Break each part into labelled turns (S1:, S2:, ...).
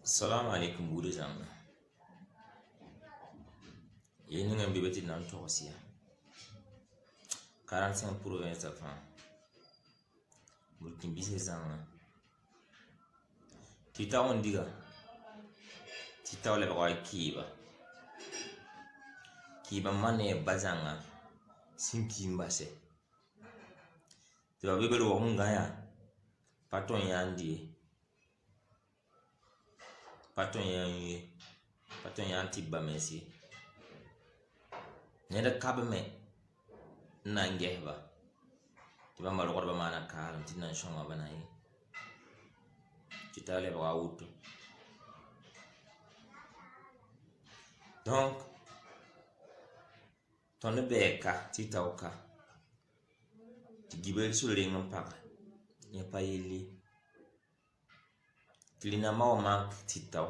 S1: Salam alaikum bude zanga. Yeni ngambi beti nan tosia. 45 provinces à fin. Burkin bise zanga. Tita on diga. Tita ole ba kiba. Kiba mane bazanga. Sinki mbase. Tiba bebe lo ngaya. Paton yandi. Paton yanti ba mesi. Nyada kabame nangehba. Tiba malokor ba mana karam tinan shonga banayi. Tita ole ba wuto. Donc ton beka tita oka. Ti gibel sur le ngam ya pa yeli. Tilina mawa mank titaw.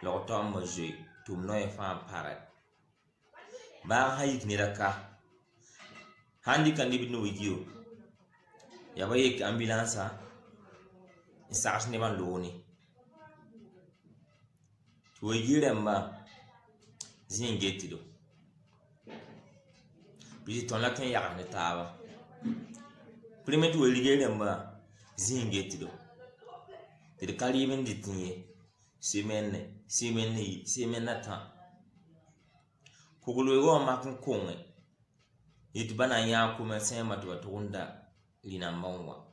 S1: L'auto moje tum no e fa parat. Ba hayik ni raka. Handi kan dibi no wigiyo. Ya ba yek ambulance isaas ne ban loni. To yire mba zingeti do. Bi ton la kan ya ne taba. Primet to yire mba zingeti do. Ti kali men ditinye semenne ta kugulu go makun konge yitu bana ya kuma sema to tunda lina mawa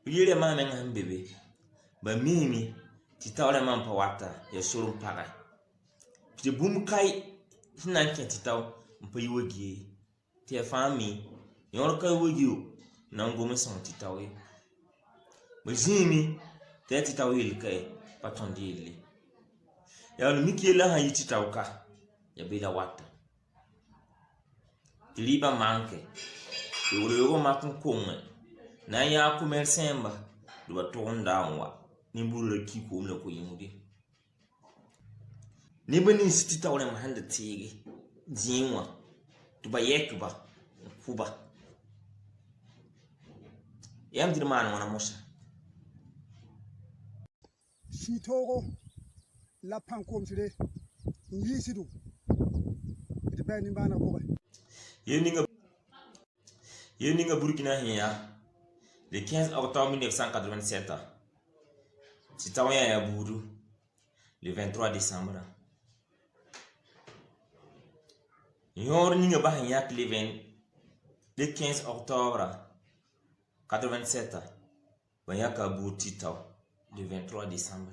S1: yire ma men hambebe ba mimi ti tawle man pa wata ya surun paga ti bum kai hinan ke ti taw mpa yiwogi ti fami yor kai wogiu nan go me son ti tawe Mzimi teti tawil kay patondili. Ya mikila ha yiti tawka ya bila wata. Tiliba manke. Yogo makun konge. Na ya kumersemba duwa tonda wa. Nimbulu kiko umle ko yimudi. Nibani siti tawle mahanda tigi. Jinwa. Tuba yekba. Kuba. Yam dirman wana musa.
S2: Sitogo la pankom sire yisidu ite bani bana ko
S1: Yeninga Burkina hiya le 15 octobre 1987 Titawaya ya Buru le 23 décembre Yor ninga ba hiya le 15 octobre 87 Bayaka Bu Titaw le 23 décembre.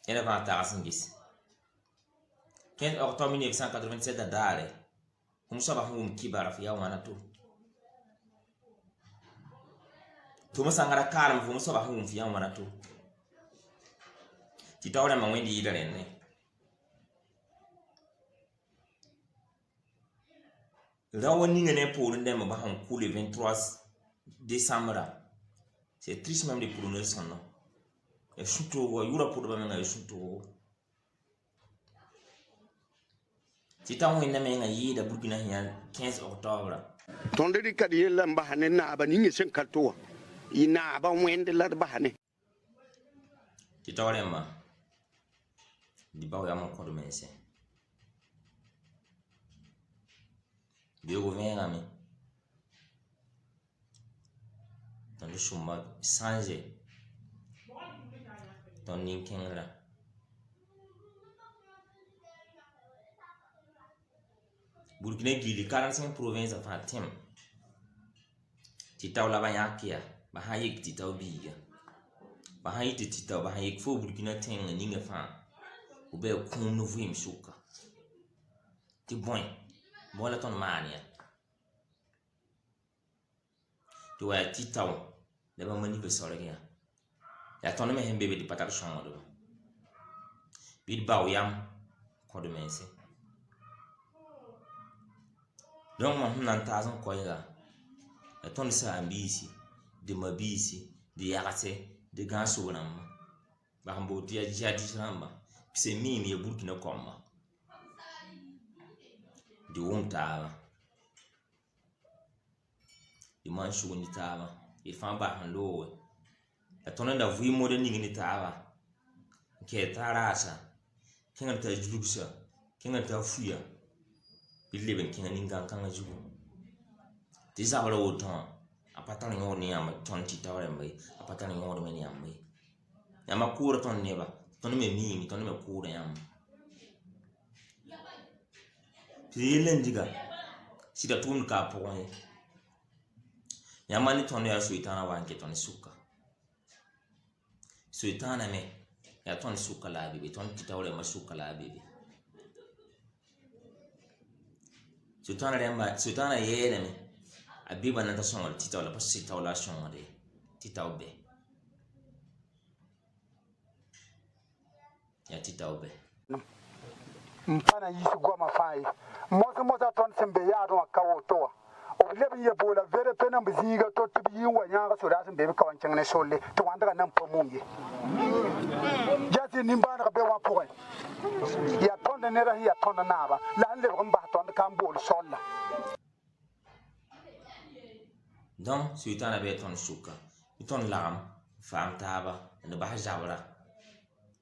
S1: Elle va à Tarasingis. 15 octobre 1987 à Dare. Comme ça va hum kibara fiya wana to. Tuma sangara karam fum ça va hum fiya wana to. Titawra ma wendi yidare ne. Rawani ngene pour ndem ba han ku le 23 décembre. C'est triste même de prononcer son nom. Et surtout, il y aura pour le moment, surtout. C'est un moyen de Burkina 15 octobre.
S3: Tonderi kadi yella mbahane na ba ningi sen kaltoa ina ba wende la bahane
S1: Titorema di ba ya mon kodo mense bi gouverne ami dans le chemin changer ton ninkenra Burkina Gili 45 provinces of Fatim Titaw la ba yakia ba hayik titaw biya ba hayik titaw ba hayik fo Burkina tenga ninga fa ube kum no vim suka ti bon la ton mania to wa titaw da ba mani be sorega ya ton me hembe be di patak shongo do bid baw yam ko do mense donc man nan tazon koyga la ton sa ambisi de mabisi de yakase de ganso nam ba hambo dia jadi ramba pise mimi ya Burkina koma de wumta di man shugo ni taaba e fa ba han lowe la tono da vui mo de ni taaba ke tarasa kinga ta juluksa kinga ta fuya bille ben kinga ninga kanga jugo ti zabala woton apatani ngoni ama ton ti tawre mai apatani ngoni meni amai yama kura ton neba ton me mi ton me kura yam pilen diga sida tun ka poe yama ni ton ya suitana wanke ton suka suitana me ya ton suka la bibi ton ti tawre ma suka la bibi suitana yene me abiba na ta songa ti tawla pas si tawla songa de ti tawbe ya ti tawbe
S2: mpana yisi goma fai mosa ton sembe ya don kawo to o lebe ye bola vere pena mbiziga to tibi wa nyanga so da sembe ka wanchang ne solle to wanda ka nan pomumye jati nimbana ka be wa poe ya ton ne ra ya ton na ba la le ko mba ton ka mbol solla
S1: donc suitana be ton suka ton lagam fam taba ne ba jawra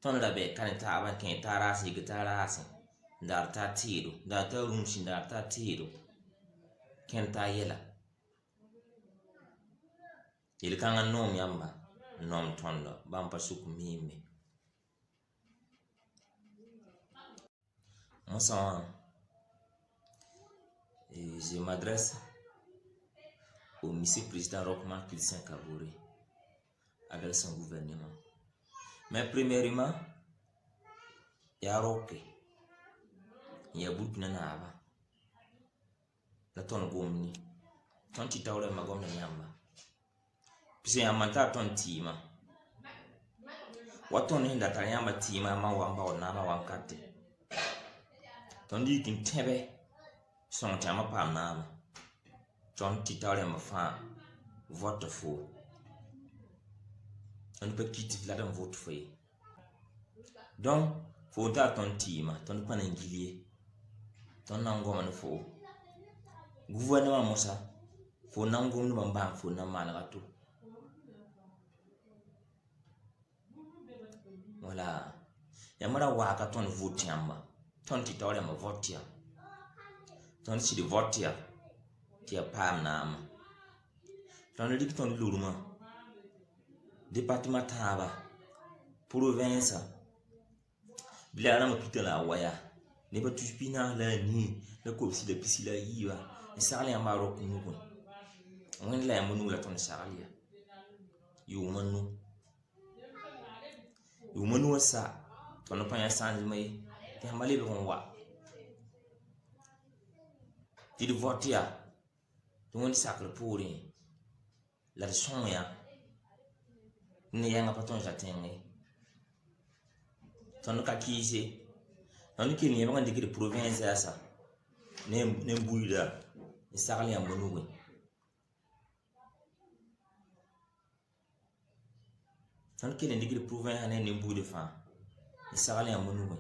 S1: ton la be kan taba ken tarasi gitarasi dar ta tiru dar ta rumshin dar ta tiru ken ta yela il kanga nom yamba nom tondo bampa suku mime Moi, je m'adresse au monsieur président Rochman Christian Kabouré avec son gouvernement. Mais premièrement, il y a Roque, il y a Burkina Naba, la tonne gomni, ton titaure ma gomme nyamba. Puis il y a manta ton tima. Waton hinda tanyamba tima ma wamba onama wankate. Ton di kin tebe son tama pa nama. Ton titaure ma fa vote fou. On peut quitter là dans votre feuille. Donc, faut ta ton tima, ton pas n'ingilier. Ton nangoma ne faut. Gouvernement mosa, faut nangom no bamba faut na managato. Voilà. Yamara waka ton vote yamba. Ton titaure ma vote ya. Ton si de vote ya. Tia pam nama. Ton dik ton luruma. Département Taba, province, Bilara m'apita la waya, ne pas tu pina la ni, la copsi de piscila yiva, et sarli à Maroc nous. On est là à mon la ton sarlia. You manu sa, ton opinion sans me, t'es un malé bon wa. Tu votes ya, ton sacre pour rien. La son ya. Ne yanga paton jatenge ton ka kise ton ki ni yanga dikir province asa ne mbuida ni sarali ya monuwe ton ki ni dikir province ne mbuida fa ni sarali ya monuwe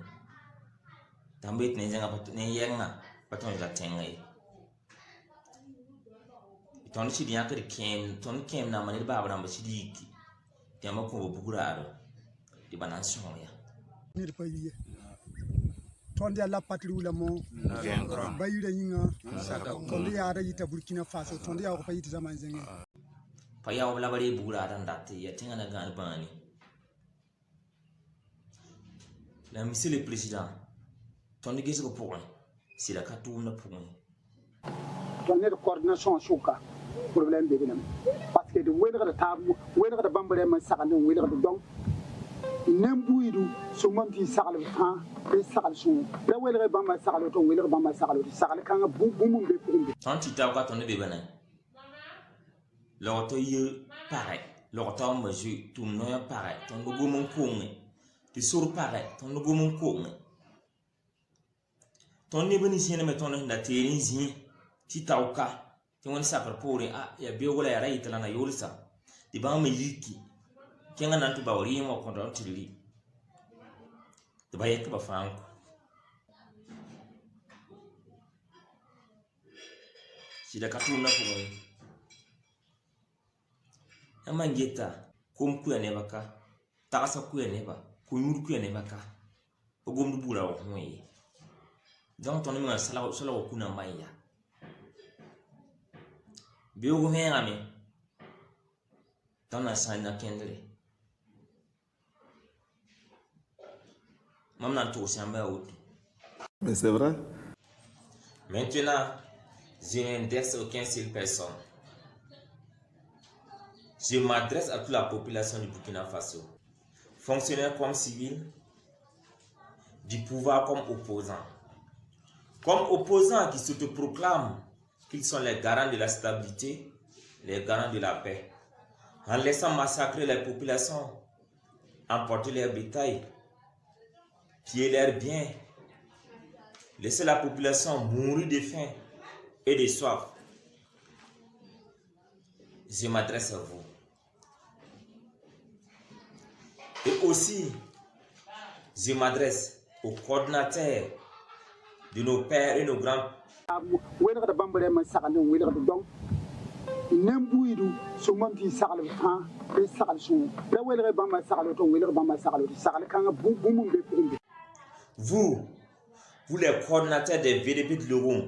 S1: tambe ne yanga paton jatenge ton si dia ke ton kem na mani ba ba sidiki Tiamo ko buguraro di bananson ya
S2: ni de paye tonde la patri wala mo bayire yinga tonde ya da yita Burkina Faso tonde ya ko paye ti zaman zengi
S1: pa ya wala bare buguraro ndate ya tinga na gan bani la monsieur le président tonde gese ko pour c'est la katou na pour
S2: tonde de coordination suka problème de binam parce que de wéna da tabu wéna da bambare man sakane wéna da donc nembuidu so man fi sakale fa be sakale so da wéna da bambare sakale to wéna da bambare sakale kan bu mum be pour be
S1: tant tu t'as quand on est bébé l'auto y pareil l'auto me ju tout no ya pareil ton go mon konge ti sur pareil ton go mon konge ton ne bani sene me ton na teri zi ti tauka Tiwon sakar pore ya biyo wala ya rai talana yolsa di ba mai yiki kenga nan to ba wori mo ko don tili to ba yek ba fanko si da katuna ko Amangeta, kum kuya nebaka, tasa kuya neba, kuyur kuya nebaka, ogum du bula okwe. Donc ton numéro sala okuna maya. Biogo hengami. Dans la salle na kendre. Maman tout c'est un peu.
S4: Mais c'est vrai.
S1: Maintenant, je n'intéresse aucune seule personne. Je m'adresse à toute la population du Burkina Faso, fonctionnaires comme civils, du pouvoir comme opposants. Comme opposants qui se proclament qu'ils sont les garants de la stabilité, les garants de la paix, en laissant massacrer les populations, emporter leurs bétail, piller leurs biens, laisser la population mourir de faim et de soif. Je m'adresse à vous. Et aussi, je m'adresse aux coordinateurs de nos pères et nos grands. Vous les coordinateurs des VDP de l'Euro,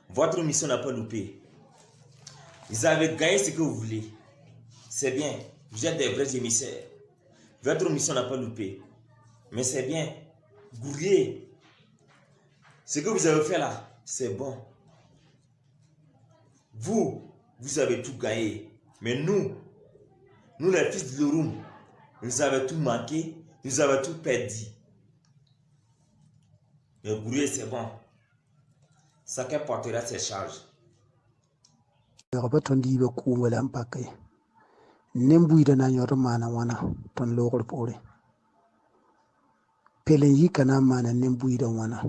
S1: votre mission n'a pas loupé. Vous avez gagné ce que vous voulez. C'est bien, vous êtes des vrais émissaires. Votre mission n'a pas loupé. Mais c'est bien, gourrier. Ce que vous avez fait là, c'est bon. Vous avez tout gagné. Mais nous les fils de l'Europe, nous avons tout manqué, nous avons tout perdu. Le gourrier, c'est bon. Chacun portera ses charges.
S5: Robotondi be ku wala mpake nembu ida na yor mana wana ton logor pore pelen yikana mana nembu ida wana.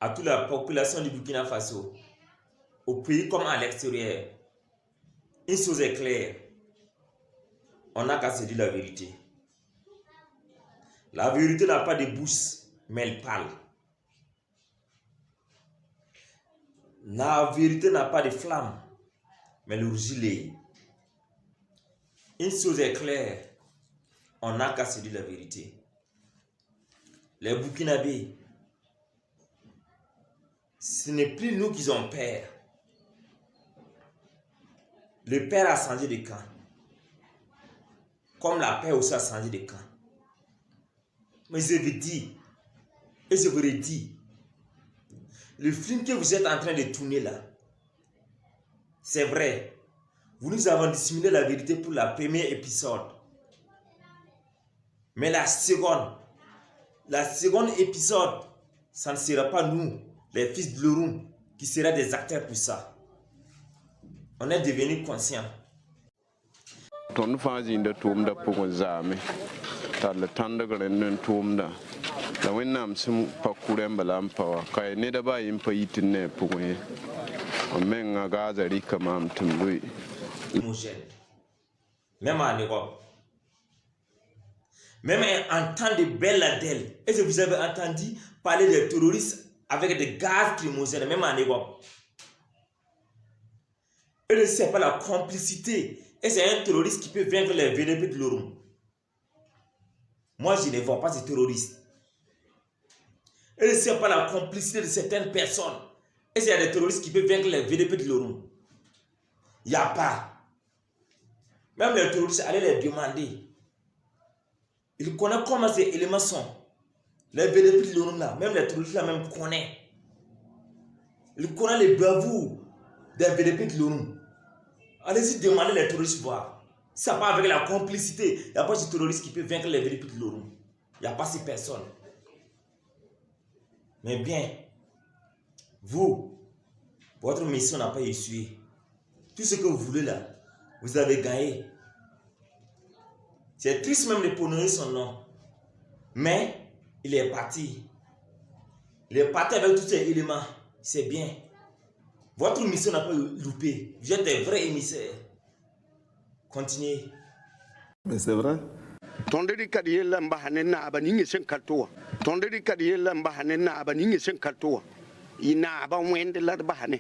S1: À toute la population du Burkina Faso, au pays comme à l'extérieur, une chose est claire, on n'a qu'à se dire la vérité. La vérité n'a pas de bouche, mais elle parle. La vérité n'a pas de flamme, mais le gilet. Une chose est claire, on n'a qu'à se dire la vérité. Les Burkinabés, ce n'est plus nous qui avons peur. Le père a changé de camp. Comme la paix aussi a changé de camp. Mais je vous dis, et je vous le dis, le film que vous êtes en train de tourner là, c'est vrai. Vous nous avez dissimulé la vérité pour le premier épisode. Mais la seconde épisode, ça ne sera pas nous, les fils de l'Europe, qui seront des acteurs pour ça. On est devenus conscients.
S3: Ton fazi da tum da pugo zame tar la tanda garen tum da la wennam sim pakurem balam pawa kay ne da ba yin payitin ne pugo ye men nga gazari kamam tumlui
S1: Même en Europe, même en temps de Belladel, est-ce que vous avez entendu parler des terroristes avec des gaz lacrymogènes, même en Europe? Et ce n'est pas la complicité. Et c'est un terroriste qui peut vaincre les VDP de l'Europe. Moi, je ne vois pas ces terroristes. Et ce n'est pas la complicité de certaines personnes. Et s'il y a des terroristes qui peuvent vaincre les VDP de l'Europe. Il n'y a pas. Même les terroristes, allez les demander. Ils connaissent comment ces éléments sont. Les VDP de l'Europe là, même les terroristes là même connaissent. Ils connaissent les bravoures des VDP de l'Europe. Allez-y demander les terroristes voir. Si ça pas avec la complicité, il n'y a pas de terroristes qui peut vaincre les VDP de l'Europe. Il n'y a pas ces personnes. Mais bien, vous, votre mission n'a pas échoué. Tout ce que vous voulez là, vous avez gagné. C'est triste même de prononcer son nom. Mais il est parti. Il est parti avec tous ces éléments. C'est bien. Votre mission n'a pas loupé. Vous êtes des vrais émissaires. Continuez.
S4: Mais c'est vrai.
S3: Tonderi kadiyella mbahane na abaningi sen kaltoa. Tonderi kadiyella mbahane na abaningi sen kaltoa. Ina aba wende la bahane.